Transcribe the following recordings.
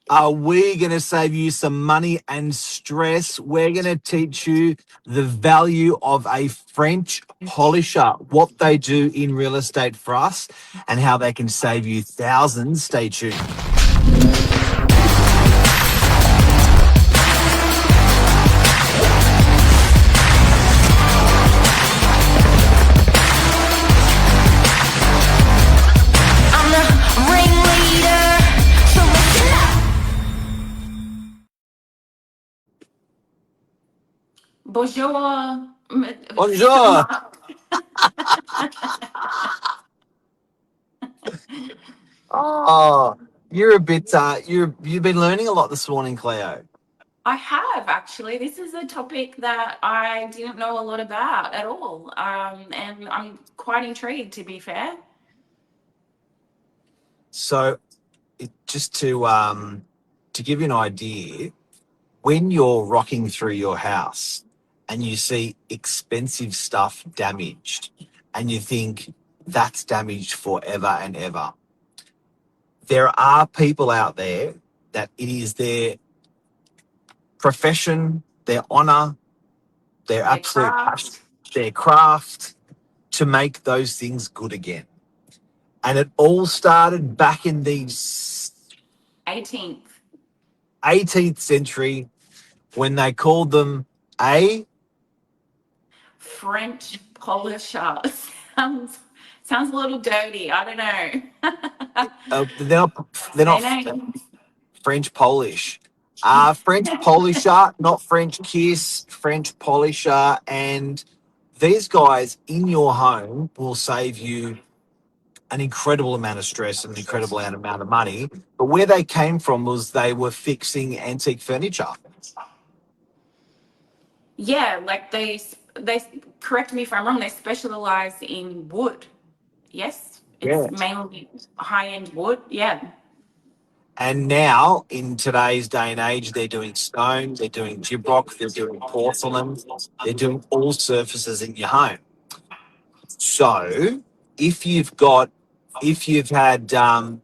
are we going to save you some money and stress? We're going to teach you the value of a French polisher, what they do in real estate for us, and how they can save you thousands. Stay tuned. I'm the ringleader, so listen up. Bonjour. Bonjour. Oh, you're a bit. You've been learning a lot this morning, Cleo. I have actually. This is a topic that I didn't know a lot about at all, and I'm quite intrigued. To be fair, So, just to give you an idea, when you're rocking through your house and you see expensive stuff damaged, and you think that's damaged forever and ever, there are people out there that it is their profession, their honor, their their absolute passion, craft, their craft to make those things good again. And it all started back in the 18th 18th century when they called them a. French polisher. Sounds a little dirty. I don't know. They're Say not name. French Polish. French polisher, not French kiss, French polisher, and these guys in your home will save you an incredible amount of stress and an incredible amount of money. But where they came from was they were fixing antique furniture. Yeah, like they correct me if I'm wrong. They specialize in wood. Yes, it's Yeah. mainly high end wood. Yeah. And now, in today's day and age, they're doing stone, they're doing gyprock, they're doing porcelain, they're doing all surfaces in your home. So, if you've got, if you've had some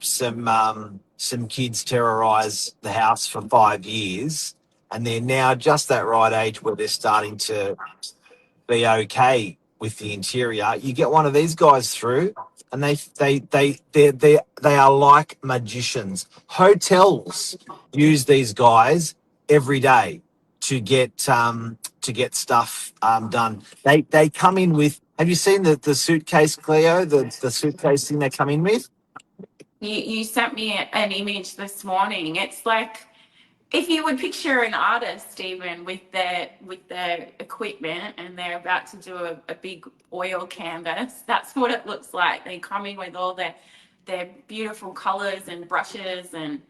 kids terrorize the house for 5 years, and they're now just that right age where they're starting to be okay with the interior, you get one of these guys through, and they are like magicians. Hotels use these guys every day to get stuff done. They come in with. Have you seen the suitcase, Cleo? The suitcase thing they come in with. You sent me an image this morning. It's like if you would picture an artist even with their equipment and they're about to do a big oil canvas, that's what it looks like. They come in with all their beautiful colors and brushes and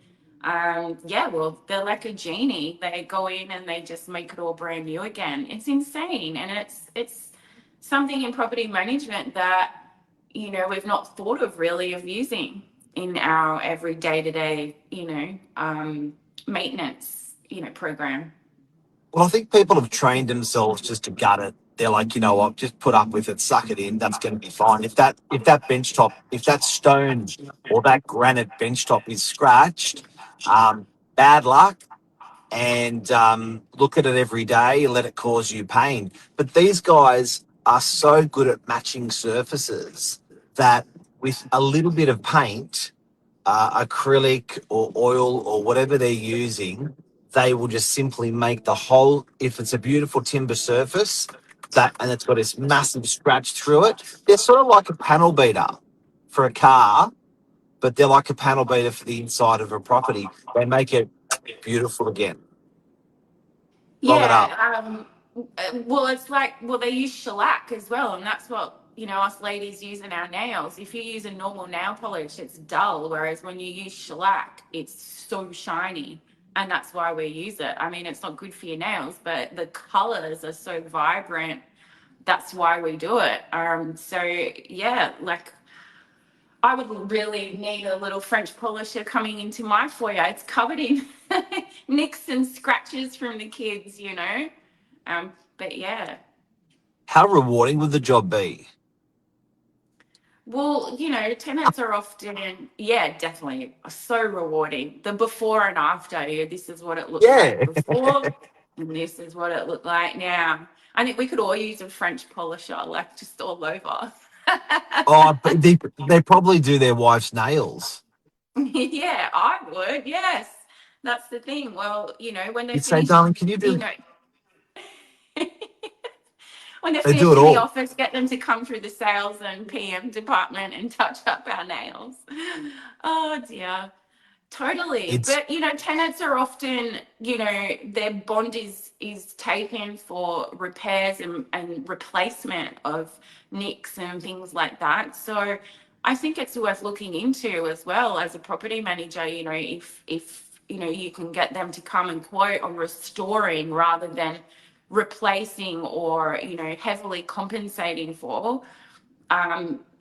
yeah, well, they're like a genie. They go in and they just make it all brand new again. It's insane, and it's something in property management that we've not thought of really of using in our every day-to-day maintenance program. Well, I think people have trained themselves just to gut it. They're like, you know what, just put up with it, suck it in. That's going to be fine. If that bench top, if that stone or that granite bench top is scratched, bad luck. And look at it every day and let it cause you pain. But these guys are so good at matching surfaces that with a little bit of paint, acrylic or oil or whatever they're using, they will just simply make the whole. If it's a beautiful timber surface that and it's got this massive scratch through it, they're sort of like a panel beater for a car, but they're like a panel beater for the inside of a property. They make it beautiful again. Long it up. Yeah, well, it's like, well, they use shellac as well, and that's what us ladies use in our nails. If you use a normal nail polish, it's dull, whereas when you use shellac, it's so shiny, and that's why we use it. I mean, it's not good for your nails, but the colors are so vibrant. That's why we do it. So yeah, like I would really need a little French polisher coming into my foyer. It's covered in nicks and scratches from the kids. But yeah, How rewarding would the job be? Well, tenants are often, yeah, definitely so rewarding. The before and after, this is what it looked like Yeah. before, and this is what it looked like now. I think we could all use a French polisher, like just all over. Oh, but they probably do their wife's nails. Yeah, I would. Yes, that's the thing. Well, when they You'd say, finish, darling, can you you do? know, when they're They do finished it in the all. office, get them to come through the sales and PM department and touch up our nails. Oh dear. Totally. It's But tenants are often, their bond is taken for repairs and replacement of nicks and things like that. So I think it's worth looking into as well as a property manager, if you can get them to come and quote on restoring rather than replacing or, heavily compensating for,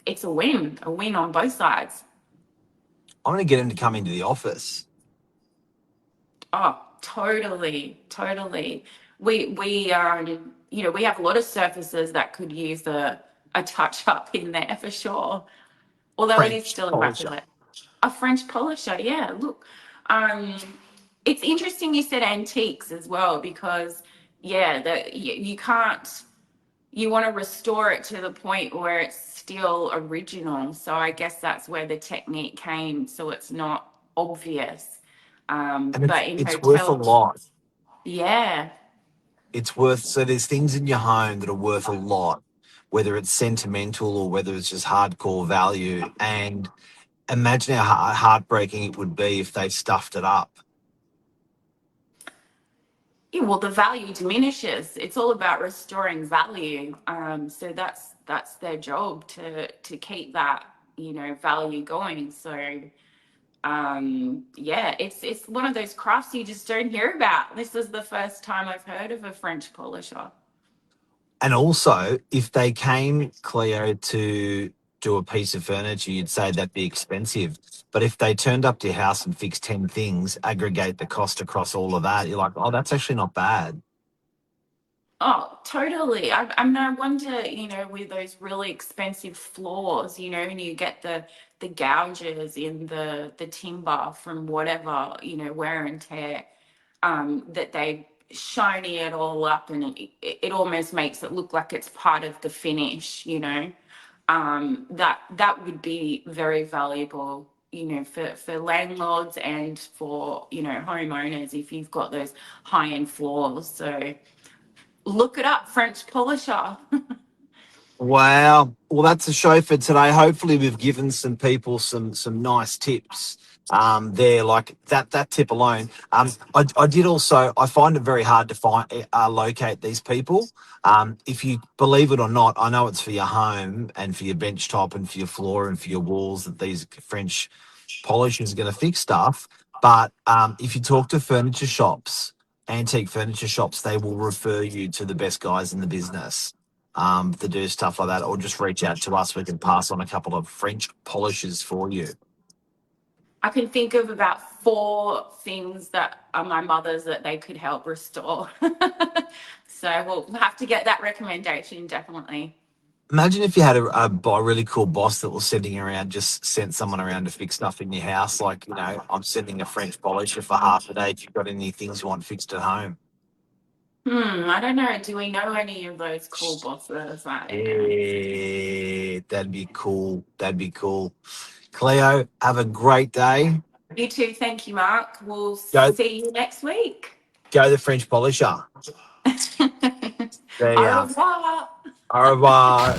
it's a win on both sides. I'm going to get him to come into the office. Oh, totally, totally. We have a lot of surfaces that could use a touch up in there for sure. Although it is French still polisher. immaculate. A French polisher, yeah. Look, um, it's interesting you said antiques as well because yeah, you can't. You want to restore it to the point where it's still original. So I guess that's where the technique came, so it's not obvious. And But in it's worth a hotels, lot. yeah. It's worth, so there's things in your home that are worth a lot, whether it's sentimental or whether it's just hardcore value. And imagine how heartbreaking it would be if they stuffed it up. Yeah, well, the value diminishes. It's all about restoring value. So that's their job to keep that value going. So yeah, it's one of those crafts you just don't hear about. This is the first time I've heard of a French polisher. And also, if they came, Cleo, to do a piece of furniture, you'd say that'd be expensive. But if they turned up to your house and fixed 10 things, aggregate the cost across all of that, you're like, oh, that's actually not bad. Oh, totally. I mean, I wonder, with those really expensive floors, and you get the gouges in the timber from whatever, wear and tear, that they shiny it all up, and it almost makes it look like it's part of the finish. That would be very valuable, for landlords and for, homeowners if you've got those high-end floors. So look it up, French polisher. Wow. Well, that's a show for today. Hopefully, we've given some people some nice tips. There, like that tip alone. I did also. I find it very hard to find locate these people. If you believe it or not, I know it's for your home and for your bench top and for your floor and for your walls that these French polishers are going to fix stuff. But if you talk to furniture shops, antique furniture shops, they will refer you to the best guys in the business to do stuff like that, or just reach out to us. We can pass on a couple of French polishers for you. I can think of about 4 things that are my mother's that they could help restore. So we'll have to get that recommendation, definitely. Imagine if you had a really cool boss that was sending around, just sent someone around to fix stuff in your house. Like, I'm sending a French polisher for half a day if you've got any things you want fixed at home. I don't know. Do we know any of those cool bosses? I don't know. Yeah, that'd be cool. That'd be cool. Cleo, have a great day. You too. Thank you, Mark. We'll Go, see you next week. go the French polisher. There you Au are. revoir. Au revoir.